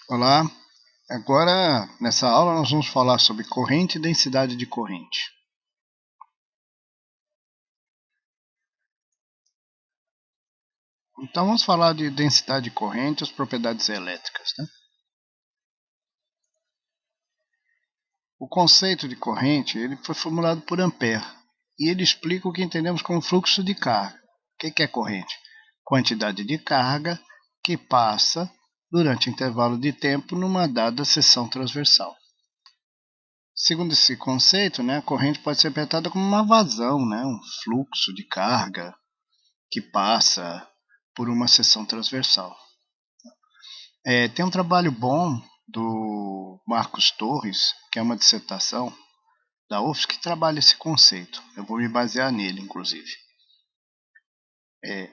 Olá, agora nessa aula nós vamos falar sobre corrente e densidade de corrente. Então vamos falar de densidade de corrente e as propriedades elétricas. Né? O conceito de corrente ele foi formulado por Ampère e ele explica o que entendemos como fluxo de carga. O que é corrente? Quantidade de carga que passa durante intervalo de tempo numa dada seção transversal. Segundo esse conceito, a corrente pode ser interpretada como uma vazão, um fluxo de carga que passa por uma seção transversal. Tem um trabalho bom do Marcos Torres, que é uma dissertação da UFSC, que trabalha esse conceito. Eu vou me basear nele, inclusive.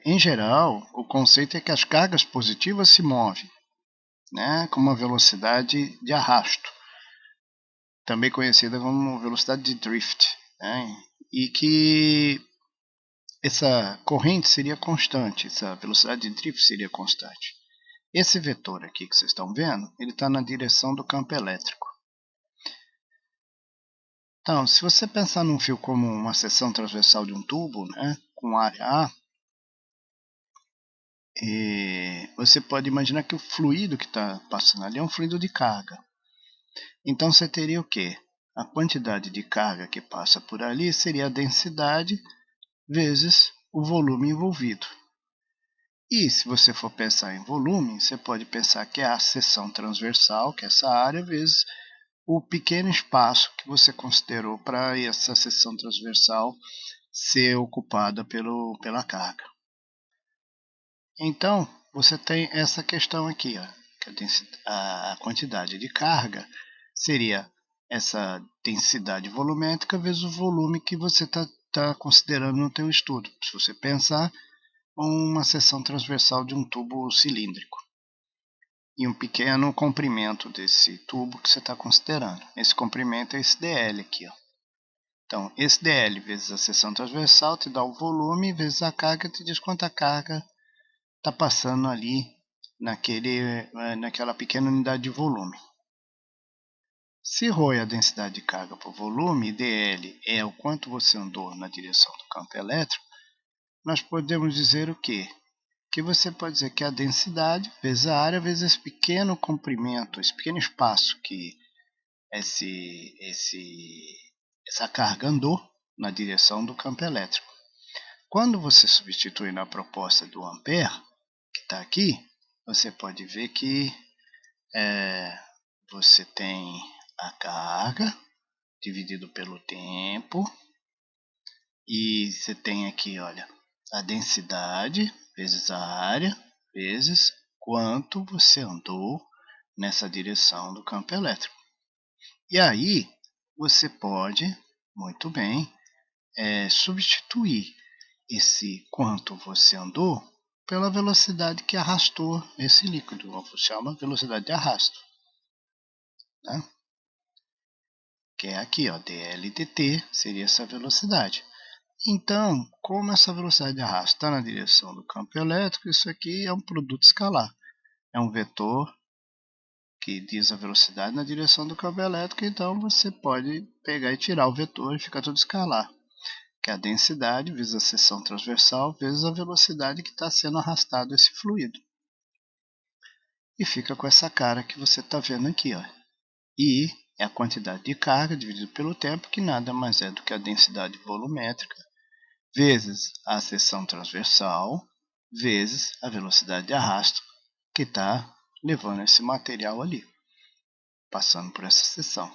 Em geral, o conceito é que as cargas positivas se movem com uma velocidade de arrasto, também conhecida como velocidade de drift, e que essa corrente seria constante, essa velocidade de drift seria constante. Esse vetor aqui que vocês estão vendo, ele está na direção do campo elétrico. Então, se você pensar num fio como uma seção transversal de um tubo, com área A, você pode imaginar que o fluido que está passando ali é um fluido de carga. Então, você teria o quê? A quantidade de carga que passa por ali seria a densidade vezes o volume envolvido. E se você for pensar em volume, você pode pensar que é a seção transversal, que é essa área, vezes o pequeno espaço que você considerou para essa seção transversal ser ocupada pela carga. Então, você tem essa questão aqui, que a quantidade de carga seria essa densidade volumétrica vezes o volume que você está considerando no teu estudo. Se você pensar uma seção transversal de um tubo cilíndrico e um pequeno comprimento desse tubo que você está considerando. Esse comprimento é esse dl aqui. Então, esse dl vezes a seção transversal te dá o volume, vezes a carga te diz quanta carga está passando ali naquela pequena unidade de volume. Se ρ é a densidade de carga por volume e dl é o quanto você andou na direção do campo elétrico, nós podemos dizer o quê? Que você pode dizer que a densidade vezes a área vezes esse pequeno comprimento, esse pequeno espaço que essa carga andou na direção do campo elétrico. Quando você substitui na proposta do Ampère, que está aqui, você pode ver que você tem a carga dividido pelo tempo e você tem aqui, olha, a densidade vezes a área vezes quanto você andou nessa direção do campo elétrico. E aí você pode, muito bem, substituir esse quanto você andou pela velocidade que arrastou esse líquido. Vamos chamar velocidade de arrasto. Né? Que é aqui, dl dt seria essa velocidade. Então, como essa velocidade de arrasto está na direção do campo elétrico, isso aqui é um produto escalar. É um vetor que diz a velocidade na direção do campo elétrico, então você pode pegar e tirar o vetor e fica tudo escalar. Que é a densidade vezes a seção transversal vezes a velocidade que está sendo arrastado esse fluido. E fica com essa cara que você está vendo aqui. I é a quantidade de carga dividido pelo tempo, que nada mais é do que a densidade volumétrica, vezes a seção transversal, vezes a velocidade de arrasto que está levando esse material ali, passando por essa seção.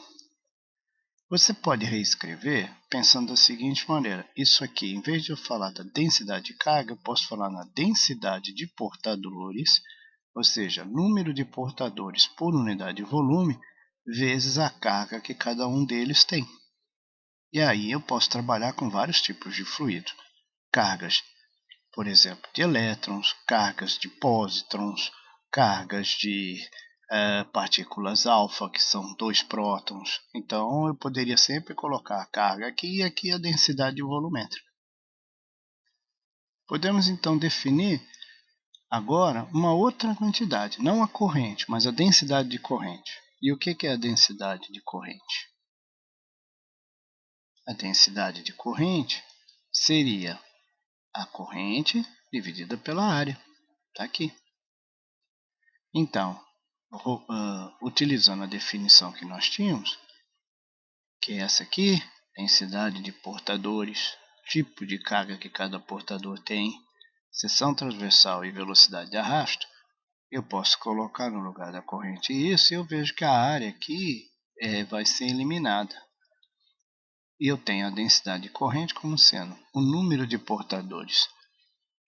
Você pode reescrever pensando da seguinte maneira: isso aqui, em vez de eu falar da densidade de carga, eu posso falar na densidade de portadores, ou seja, número de portadores por unidade de volume, vezes a carga que cada um deles tem. E aí eu posso trabalhar com vários tipos de fluido. Cargas, por exemplo, de elétrons, cargas de pósitrons, cargas de partículas alfa, que são 2 prótons. Então, eu poderia sempre colocar a carga aqui e aqui a densidade volumétrica. Podemos, então, definir Agora, uma outra quantidade, não a corrente, mas a densidade de corrente. E o que é a densidade de corrente? A densidade de corrente seria a corrente dividida pela área. Está aqui. Então, utilizando a definição que nós tínhamos, que é essa aqui, densidade de portadores, tipo de carga que cada portador tem, seção transversal e velocidade de arrasto, eu posso colocar no lugar da corrente isso e eu vejo que a área aqui vai ser eliminada. E eu tenho a densidade de corrente como sendo o número de portadores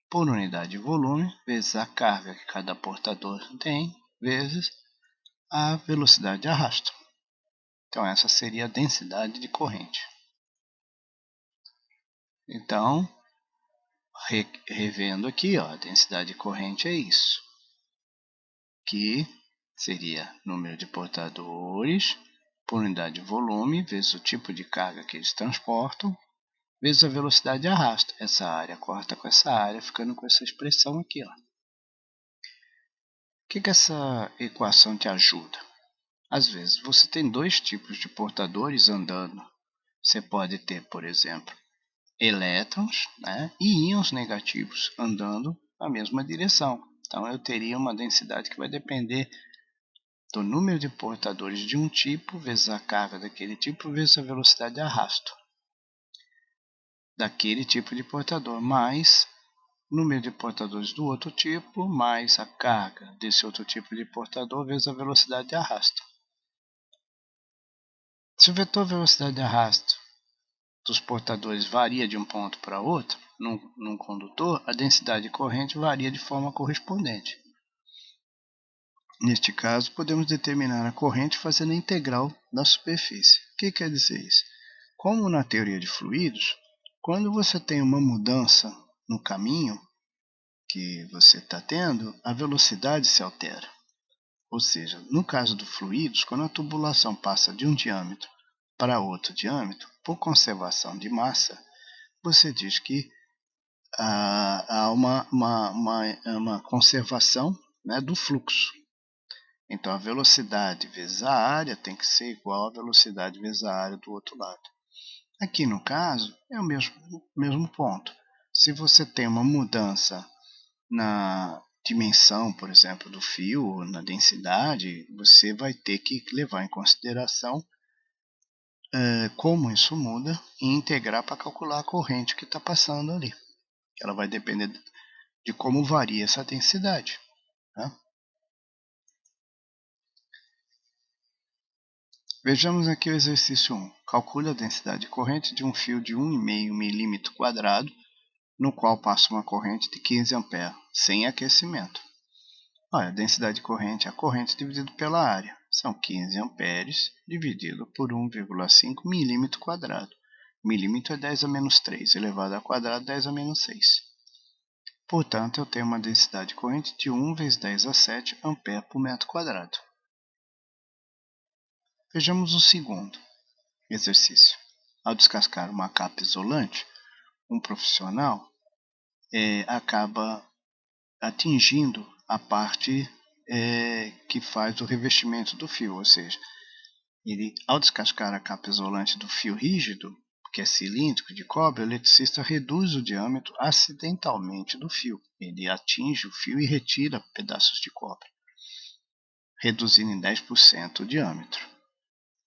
por unidade de volume, vezes a carga que cada portador tem, vezes a velocidade de arrasto. Então, essa seria a densidade de corrente. Então, revendo aqui, a densidade de corrente é isso, que seria número de portadores por unidade de volume, vezes o tipo de carga que eles transportam, vezes a velocidade de arrasto. Essa área corta com essa área, ficando com essa expressão aqui. O que essa equação te ajuda? Às vezes, você tem dois tipos de portadores andando. Você pode ter, por exemplo, elétrons, e íons negativos andando na mesma direção. Então, eu teria uma densidade que vai depender do número de portadores de um tipo, vezes a carga daquele tipo, vezes a velocidade de arrasto daquele tipo de portador, mais o número de portadores do outro tipo, mais a carga desse outro tipo de portador, vezes a velocidade de arrasto. Se o vetor velocidade de arrasto dos portadores varia de um ponto para outro, num condutor, a densidade de corrente varia de forma correspondente. Neste caso, podemos determinar a corrente fazendo a integral da superfície. O que quer dizer isso? Como na teoria de fluidos, quando você tem uma mudança no caminho que você está tendo, a velocidade se altera. Ou seja, no caso dos fluidos, quando a tubulação passa de um diâmetro para outro diâmetro, por conservação de massa, você diz que há uma conservação, do fluxo. Então, a velocidade vezes a área tem que ser igual à velocidade vezes a área do outro lado. Aqui, no caso, é o mesmo ponto. Se você tem uma mudança na dimensão, por exemplo, do fio, ou na densidade, você vai ter que levar em consideração como isso muda e integrar para calcular a corrente que está passando ali. Ela vai depender de como varia essa densidade. Tá? Vejamos aqui o exercício 1. Calcule a densidade de corrente de um fio de 1,5 milímetro quadrado, no qual passa uma corrente de 15 A, sem aquecimento. Olha, a densidade de corrente é a corrente dividido pela área. São 15 amperes dividido por 1,5 milímetro quadrado. Milímetro é 10 a menos 3, elevado ao quadrado 10 a menos 6. Portanto, eu tenho uma densidade de corrente de 1 vezes 10 a 7 ampere por metro quadrado. Vejamos o segundo exercício. Ao descascar uma capa isolante, um profissional acaba atingindo a parte que faz o revestimento do fio, ou seja, ele, ao descascar a capa isolante do fio rígido, que é cilíndrico de cobre, o eletricista reduz o diâmetro acidentalmente do fio. Ele atinge o fio e retira pedaços de cobre, reduzindo em 10% o diâmetro.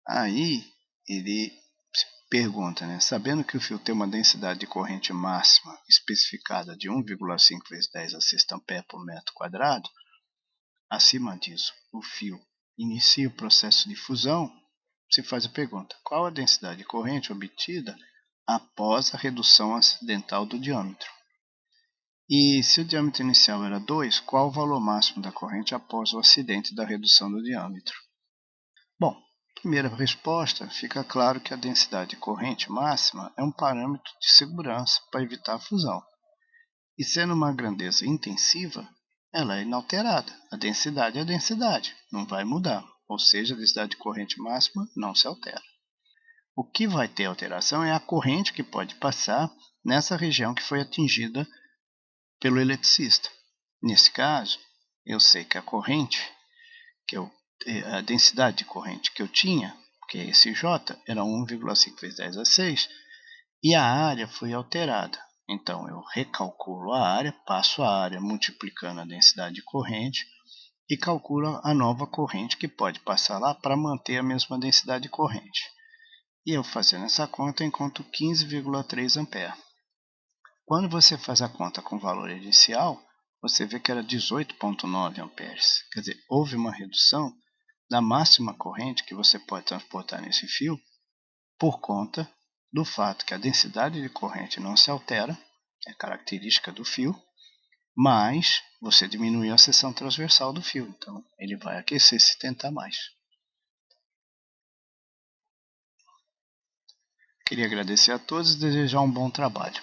Aí ele se pergunta, sabendo que o fio tem uma densidade de corrente máxima especificada de 1,5 vezes 10 a sexta ampere por metro quadrado, acima disso, o fio inicia o processo de fusão, se faz a pergunta: qual a densidade de corrente obtida após a redução acidental do diâmetro? E se o diâmetro inicial era 2, qual o valor máximo da corrente após o acidente da redução do diâmetro? Bom, primeira resposta, fica claro que a densidade de corrente máxima é um parâmetro de segurança para evitar a fusão. E sendo uma grandeza intensiva, ela é inalterada. A densidade é a densidade, não vai mudar. Ou seja, a densidade de corrente máxima não se altera. O que vai ter alteração é a corrente que pode passar nessa região que foi atingida pelo eletricista. Nesse caso, eu sei que a corrente, a densidade de corrente que eu tinha, que é esse J, era 1,5 vezes 10 a 6, e a área foi alterada. Então, eu recalculo a área, passo a área multiplicando a densidade de corrente e calculo a nova corrente que pode passar lá para manter a mesma densidade de corrente. E eu fazendo essa conta, encontro 15,3 A. Quando você faz a conta com o valor inicial, você vê que era 18,9 amperes. Quer dizer, houve uma redução da máxima corrente que você pode transportar nesse fio por conta do fato que a densidade de corrente não se altera, é característica do fio, mas você diminuiu a seção transversal do fio, então ele vai aquecer se tentar mais. Queria agradecer a todos e desejar um bom trabalho.